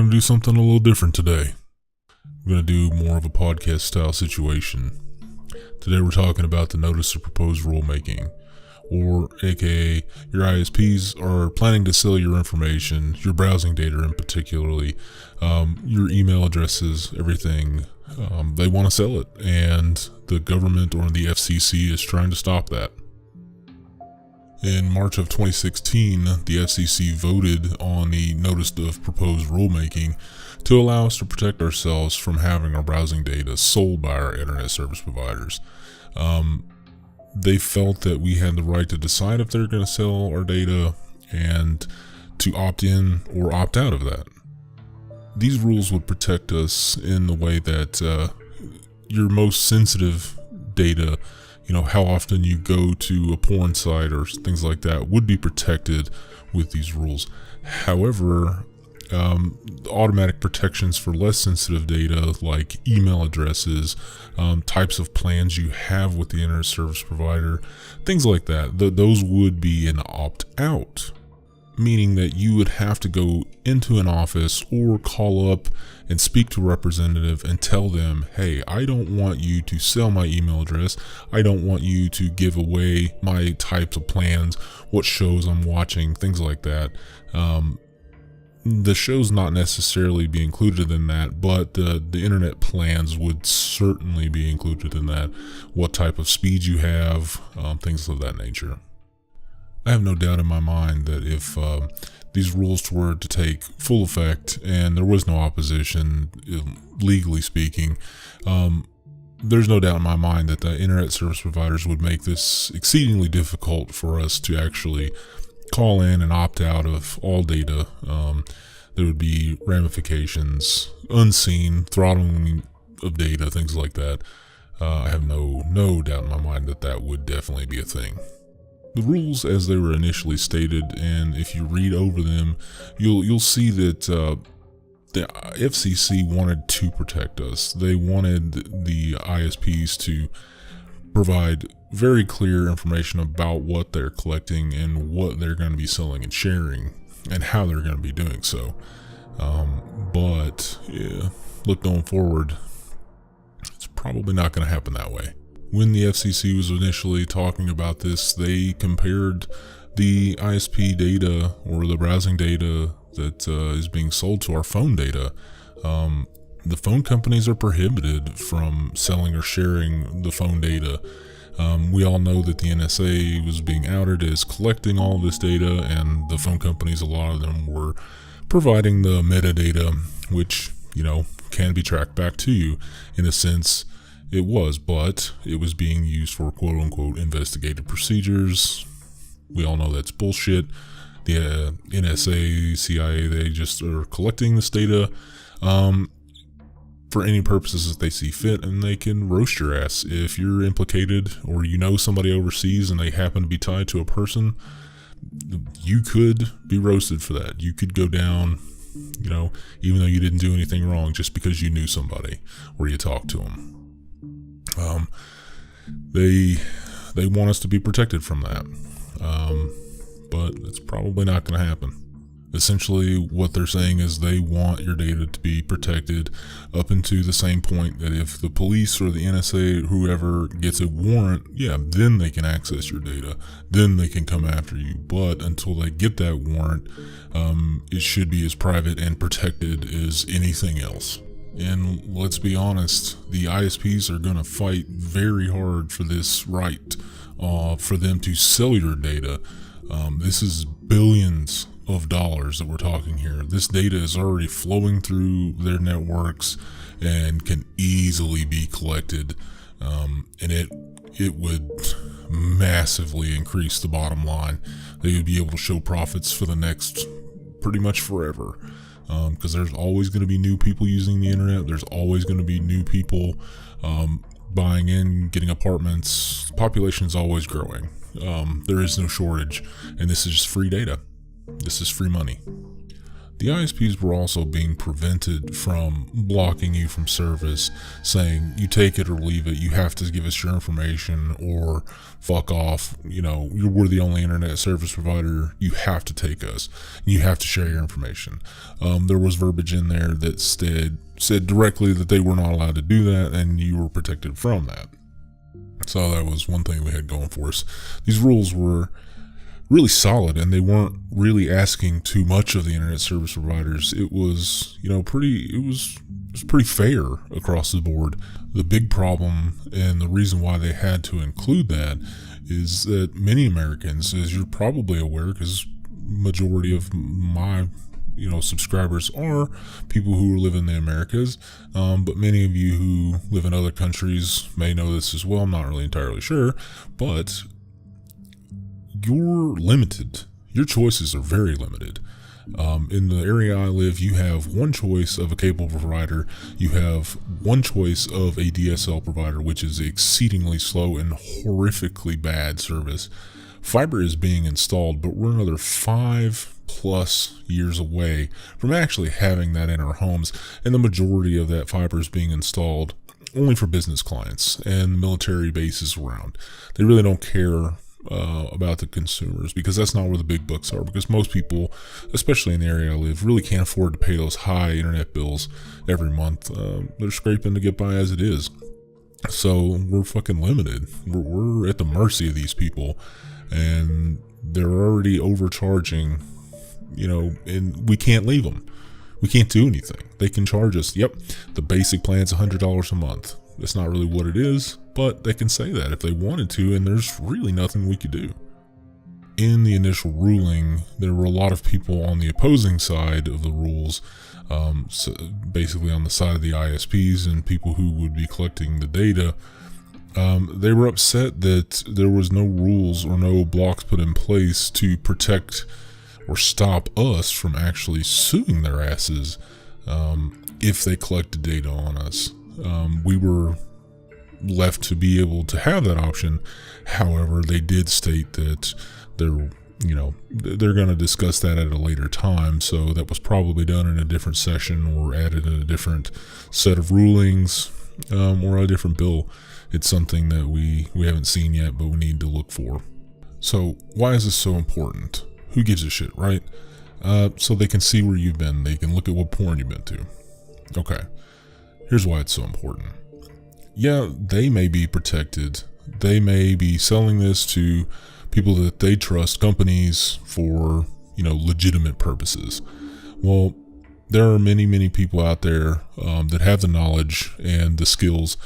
going to do something a little different today. We're going to do more of a podcast style situation. Today we're talking about the Notice of Proposed Rulemaking, or aka your ISPs are planning to sell your information, your browsing data in particularly, your email addresses, everything. They want to sell it, and the government or the FCC is trying to stop that. In March of 2016, the FCC voted on the Notice of Proposed Rulemaking to allow us to protect ourselves from having our browsing data sold by our internet service providers. They felt that we had the right to decide if they're going to sell our data and to opt in or opt out of that. These rules would protect us in the way that your most sensitive data, how often you go to a porn site or things like that, would be protected with these rules. However, automatic protections for less sensitive data like email addresses, types of plans you have with the internet service provider, things like that, those would be an opt-out, meaning that you would have to go into an office or call up and speak to a representative and tell them, hey, I don't want you to sell my email address. I don't want you to give away my types of plans, what shows I'm watching, things like that. The shows not necessarily be included in that, but the internet plans would certainly be included in that. What type of speed you have, things of that nature. I have no doubt in my mind that if these rules were to take full effect and there was no opposition, legally speaking, there's no doubt in my mind that the internet service providers would make this exceedingly difficult for us to actually call in and opt out of all data. There would be ramifications, unseen, throttling of data, things like that. I have no doubt in my mind that that would definitely be a thing. The rules as they were initially stated, and if you read over them, you'll see that the FCC wanted to protect us. They wanted the ISPs to provide very clear information about what they're collecting and what they're going to be selling and sharing and how they're going to be doing so. Look, going forward, it's probably not going to happen that way. When the FCC was initially talking about this, they compared the ISP data or the browsing data that is being sold to our phone data. The phone companies are prohibited from selling or sharing the phone data. We all know that the NSA was being outed as collecting all this data, and the phone companies, a lot of them were providing the metadata, which, can be tracked back to you. In a sense, it was, but it was being used for quote-unquote investigative procedures. We all know that's bullshit. The NSA, CIA, they just are collecting this data for any purposes that they see fit, and they can roast your ass. If you're implicated or somebody overseas and they happen to be tied to a person, you could be roasted for that. You could go down, even though you didn't do anything wrong, just because you knew somebody or you talked to them. They want us to be protected from that, but it's probably not going to happen. Essentially, what they're saying is they want your data to be protected up into the same point that if the police or the NSA, whoever gets a warrant, then they can access your data. Then they can come after you. But until they get that warrant, it should be as private and protected as anything else. And let's be honest, the ISPs are going to fight very hard for this right, for them to sell your data. This is billions of dollars that we're talking here. This data is already flowing through their networks and can easily be collected, and it would massively increase the bottom line. They would be able to show profits for the next pretty much forever, because there's always going to be new people using the internet. There's always going to be new people buying in, getting apartments. Population is always growing. There is no shortage, and this is just free data. This is free money. The ISPs were also being prevented from blocking you from service, saying you take it or leave it, you have to give us your information or fuck off, we're the only internet service provider, you have to take us, you have to share your information. There was verbiage in there that said directly that they were not allowed to do that, and you were protected from that. So that was one thing we had going for us. These rules were really solid, and they weren't really asking too much of the internet service providers. It was, pretty fair across the board. The big problem, and the reason why they had to include that, is that many Americans, as you're probably aware, because majority of my subscribers are people who live in the Americas, but many of you who live in other countries may know this as well. I'm not really entirely sure, but you're limited. Your choices are very limited. In the area I live, you have one choice of a cable provider. You have one choice of a DSL provider, which is exceedingly slow and horrifically bad service. Fiber is being installed, but we're another 5+ years away from actually having that in our homes, and the majority of that fiber is being installed only for business clients and military bases around. They really don't care about the consumers, because that's not where the big bucks are, because most people, especially in the area I live, really can't afford to pay those high internet bills every month. They're scraping to get by as it is. So we're fucking limited. We're at the mercy of these people, and they're already overcharging, and we can't leave them. We can't do anything. They can charge us, the basic plan's $100 a month. That's not really what it is, but they can say that if they wanted to, and there's really nothing we could do. In the initial ruling, there were a lot of people on the opposing side of the rules, so basically on the side of the ISPs and people who would be collecting the data. They were upset that there was no rules or no blocks put in place to protect or stop us from actually suing their asses if they collected data on us. We were left to be able to have that option. However, they did state that they're going to discuss that at a later time. So that was probably done in a different session or added in a different set of rulings, or a different bill. It's something that we haven't seen yet, but we need to look for. So why is this so important? Who gives a shit, right? So they can see where you've been. They can look at what porn you've been to. Okay. Here's why it's so important. Yeah, they may be protected. They may be selling this to people that they trust, companies, for, legitimate purposes. Well, there are many, many people out there that have the knowledge and the skills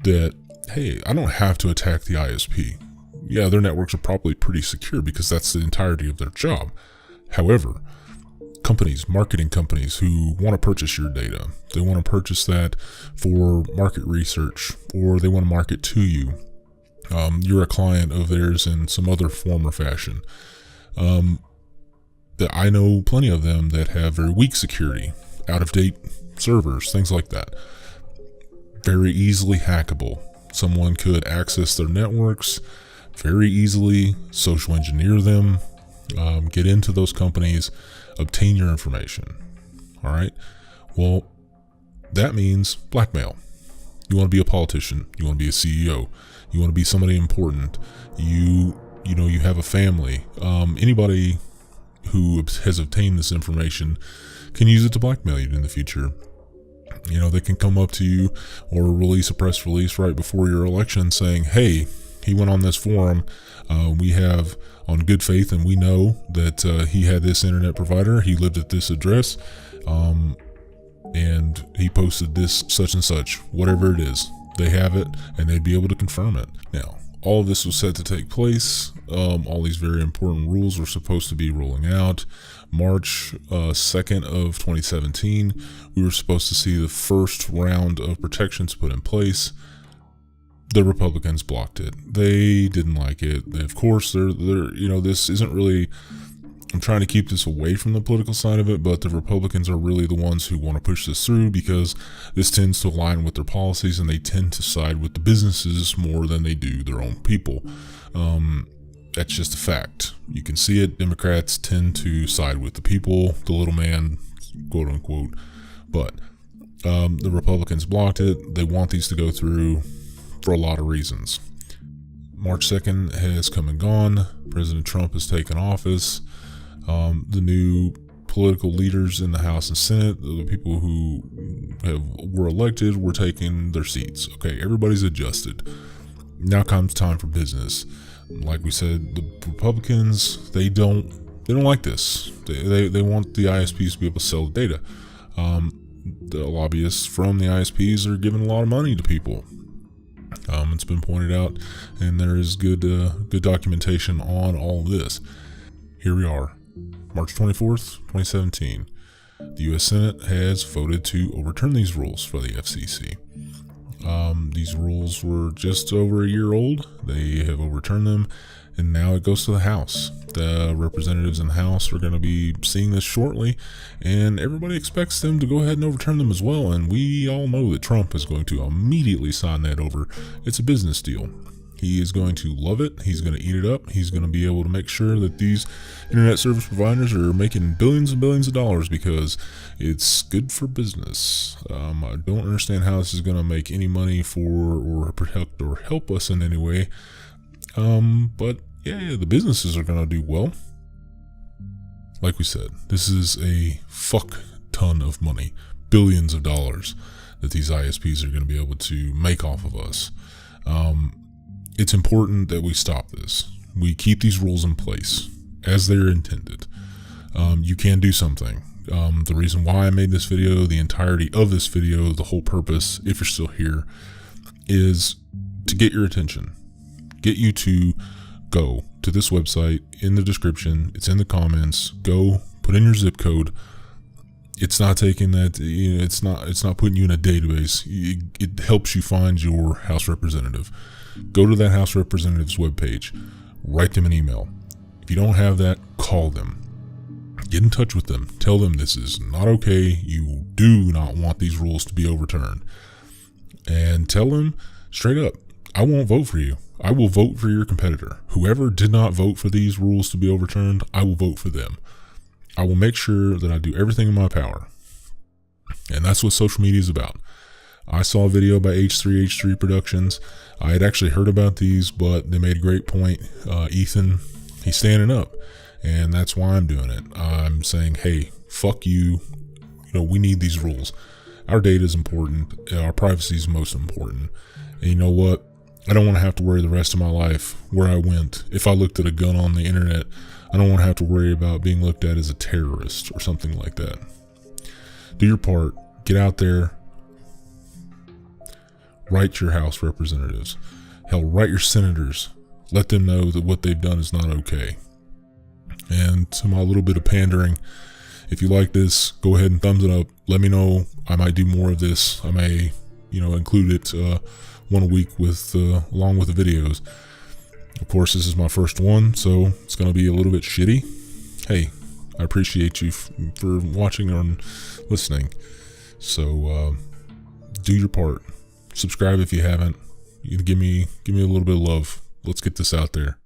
that, hey, I don't have to attack the ISP. Yeah, their networks are probably pretty secure because that's the entirety of their job. However, marketing companies who want to purchase your data, they want to purchase that for market research, or they want to market to you. You're a client of theirs in some other form or fashion. That I know plenty of them that have very weak security, out-of-date servers, things like that. Very easily hackable. Someone could access their networks very easily, social engineer them, get into those companies, obtain your information. All right. Well, that means blackmail. You want to be a politician. You want to be a CEO. You want to be somebody important. You have a family. Anybody who has obtained this information can use it to blackmail you in the future. They can come up to you or release a press release right before your election saying, hey, he went on this forum. We have on good faith, and we know that he had this internet provider. He lived at this address, and he posted this such and such, whatever it is. They have it, and they'd be able to confirm it. Now, all of this was set to take place. All these very important rules were supposed to be rolling out. March 2nd of 2017, we were supposed to see the first round of protections put in place. The Republicans blocked it. They didn't like it. Of course, they're this isn't really, I'm trying to keep this away from the political side of it, but the Republicans are really the ones who want to push this through because this tends to align with their policies, and they tend to side with the businesses more than they do their own people. That's just a fact. You can see it. Democrats tend to side with the people, the little man, quote unquote. But the Republicans blocked it. They want these to go through for a lot of reasons. March 2nd has come and gone. President Trump has taken office. The new political leaders in the House and Senate, the people who were elected, were taking their seats. Okay, everybody's adjusted. Now comes time for business. Like we said, the Republicans, they don't like this. They want the ISPs to be able to sell the data. The lobbyists from the ISPs are giving a lot of money to people. It's been pointed out, and there is good documentation on all of this. Here we are, March 24th, 2017. The U.S. Senate has voted to overturn these rules for the FCC. These rules were just over a year old. They have overturned them, and now it goes to the House. The representatives in the House are going to be seeing this shortly, and everybody expects them to go ahead and overturn them as well. And we all know that Trump is going to immediately sign that over. It's a business deal. He is going to love it. He's going to eat it up. He's going to be able to make sure that these internet service providers are making billions and billions of dollars because it's good for business. I don't understand how this is going to make any money for or protect or help us in any way. But yeah, the businesses are going to do well. Like we said, this is a fuck ton of money, billions of dollars that these ISPs are going to be able to make off of us. It's important that we stop this. We keep these rules in place as they're intended. You can do something. The reason why I made this video, the entirety of this video, the whole purpose, if you're still here, is to get your attention. Get you to go to this website in the description. It's in the comments. Go put in your zip code. It's not taking that, it's not putting you in a database. It helps you find your House representative. Go to that House representative's webpage. Write them an email. If you don't have that, call them. Get in touch with them. Tell them this is not okay. You do not want these rules to be overturned. And tell them straight up, I won't vote for you. I will vote for your competitor. Whoever did not vote for these rules to be overturned, I will vote for them. I will make sure that I do everything in my power. And that's what social media is about. I saw a video by H3H3 Productions. I had actually heard about these, but they made a great point. Ethan, he's standing up, and that's why I'm doing it. I'm saying, hey, fuck you. We need these rules. Our data is important. Our privacy is most important. And you know what? I don't want to have to worry the rest of my life where I went. If I looked at a gun on the internet, I don't want to have to worry about being looked at as a terrorist or something like that. Do your part. Get out there. Write your House representatives. Hell, write your senators. Let them know that what they've done is not okay. And to my little bit of pandering, if you like this, go ahead and thumbs it up. Let me know. I might do more of this. I may, include it one a week with along with the videos. Of course, this is my first one, so it's going to be a little bit shitty. Hey, I appreciate you for watching and listening. So do your part. Subscribe if you haven't. You give me a little bit of love. Let's get this out there.